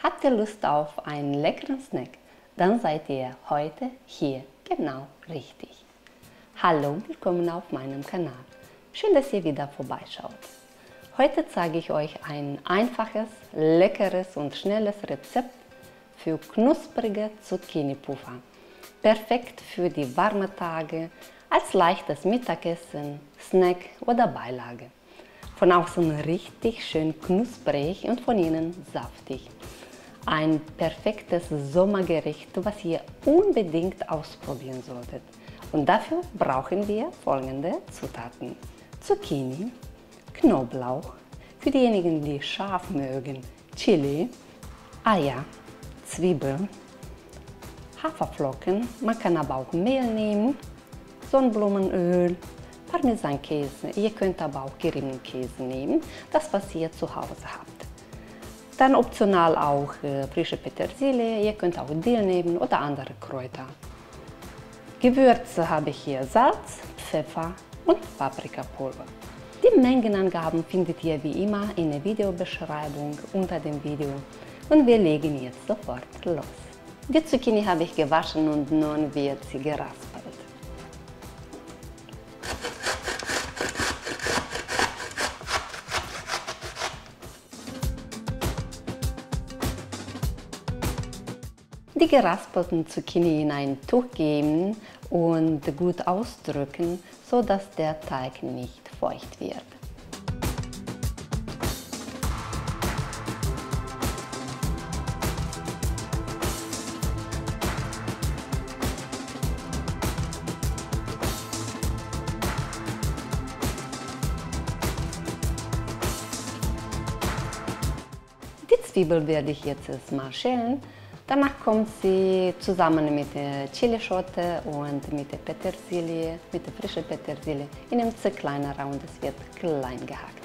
Habt ihr Lust auf einen leckeren Snack? Dann seid ihr heute hier genau richtig. Hallo und willkommen auf meinem Kanal. Schön, dass ihr wieder vorbeischaut. Heute zeige ich euch ein einfaches, leckeres und schnelles Rezept für knusprige Zucchini-Puffer. Perfekt für die warmen Tage, als leichtes Mittagessen, Snack oder Beilage. Von außen richtig schön knusprig und von innen saftig. Ein perfektes Sommergericht, was ihr unbedingt ausprobieren solltet. Und dafür brauchen wir folgende Zutaten: Zucchini, Knoblauch, für diejenigen, die scharf mögen, Chili, Eier, Zwiebeln, Haferflocken, man kann aber auch Mehl nehmen, Sonnenblumenöl, Parmesankäse, ihr könnt aber auch geriebenen Käse nehmen, das was ihr zu Hause habt. Dann optional auch frische Petersilie, ihr könnt auch Dill nehmen oder andere Kräuter. Gewürze habe ich hier Salz, Pfeffer und Paprikapulver. Die Mengenangaben findet ihr wie immer in der Videobeschreibung unter dem Video und wir legen jetzt sofort los. Die Zucchini habe ich gewaschen und nun wird sie geraspelt. Die geraspelten Zucchini in ein Tuch geben und gut ausdrücken, sodass der Teig nicht feucht wird. Die Zwiebel werde ich jetzt erstmal schälen. Danach kommt sie zusammen mit der Chilischote und mit der Petersilie, mit der frischen Petersilie in einem zerkleinerer und es wird klein gehackt.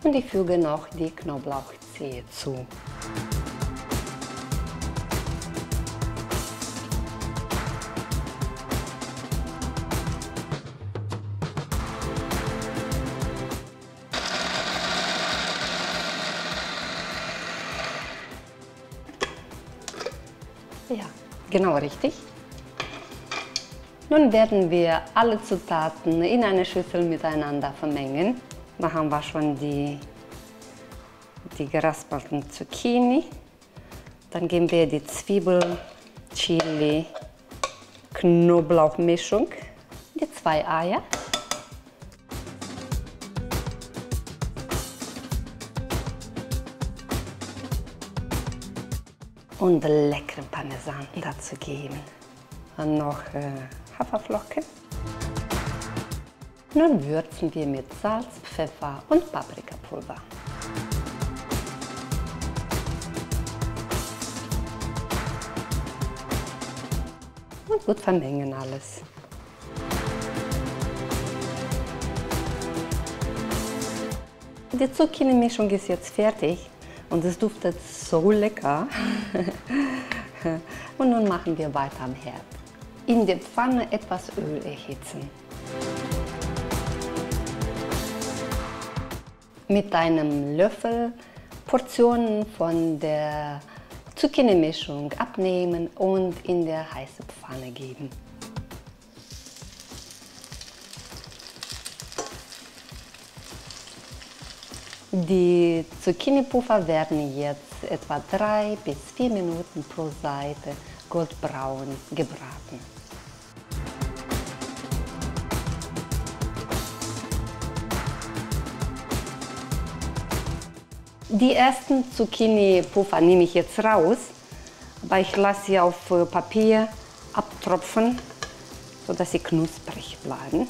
Und ich füge noch die Knoblauchzehe zu. Ja, genau richtig. Nun werden wir alle Zutaten in einer Schüssel miteinander vermengen. Da haben wir schon die geraspelten Zucchini. Dann geben wir die Zwiebel, Chili, Knoblauchmischung, die 2 Eier. Und leckeren Parmesan dazu geben. Dann noch Haferflocken. Nun würzen wir mit Salz, Pfeffer und Paprikapulver. Und gut vermengen alles. Die Zucchini-Mischung ist jetzt fertig und es duftet so lecker. Und nun machen wir weiter am Herd. In der Pfanne etwas Öl erhitzen. Mit einem Löffel Portionen von der Zucchini-Mischung abnehmen und in der heißen Pfanne geben. Die Zucchini-Puffer werden jetzt etwa 3 bis 4 Minuten pro Seite goldbraun gebraten. Die ersten Zucchini-Puffer nehme ich jetzt raus, aber ich lasse sie auf Papier abtropfen, sodass sie knusprig bleiben.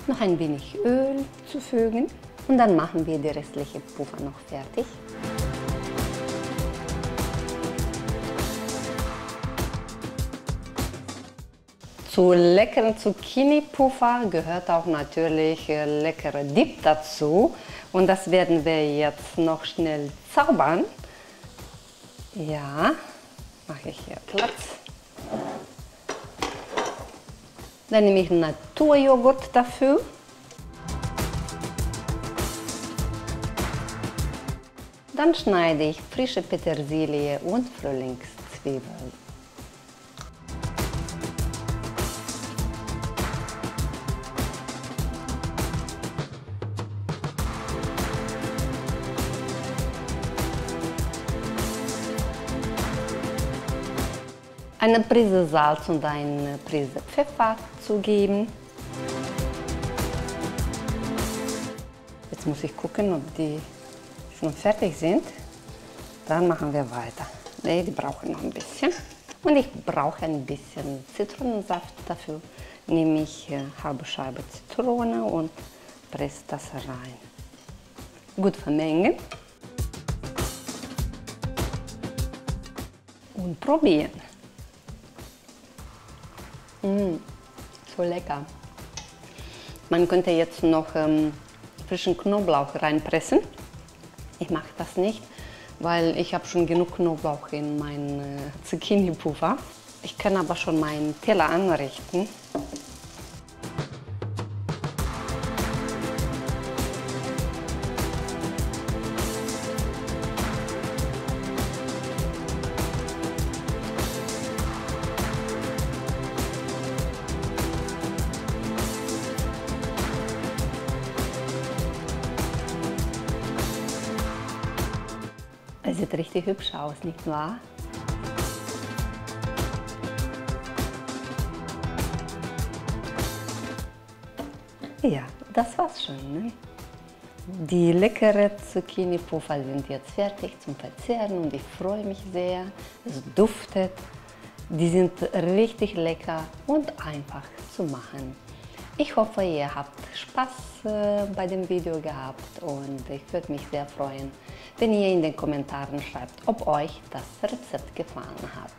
noch ein wenig Öl zufügen und dann machen wir die restliche Puffer noch fertig. Zu leckeren Zucchini-Puffer gehört auch natürlich leckerer Dip dazu und das werden wir jetzt noch schnell zaubern. Ja, mache ich hier Platz. Dann nehme ich Naturjoghurt dafür. Dann schneide ich frische Petersilie und Frühlingszwiebeln. Eine Prise Salz und eine Prise Pfeffer zugeben. Jetzt muss ich gucken, ob die schon fertig sind. Dann machen wir weiter. Ne, die brauchen noch ein bisschen. Und ich brauche ein bisschen Zitronensaft dafür. Nehme ich eine halbe Scheibe Zitrone und presse das rein. Gut vermengen. Und probieren. So lecker. Man könnte jetzt noch frischen Knoblauch reinpressen. Ich mache das nicht, weil ich habe schon genug Knoblauch in meinen Zucchini-Puffer. Ich kann aber schon meinen Teller anrichten. Es sieht richtig hübsch aus, nicht wahr? Ja, das war's schon. Ne? Die leckeren Zucchini-Puffer sind jetzt fertig zum Verzehren und ich freue mich sehr. Es duftet. Die sind richtig lecker und einfach zu machen. Ich hoffe, ihr habt Spaß bei dem Video gehabt und ich würde mich sehr freuen, wenn ihr in den Kommentaren schreibt, ob euch das Rezept gefallen hat.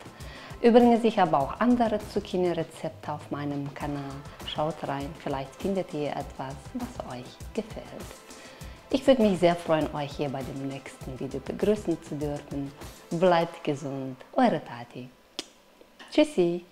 Übrigens, ich habe auch andere Zucchini-Rezepte auf meinem Kanal. Schaut rein, vielleicht findet ihr etwas, was euch gefällt. Ich würde mich sehr freuen, euch hier bei dem nächsten Video begrüßen zu dürfen. Bleibt gesund, eure Tati. Tschüssi!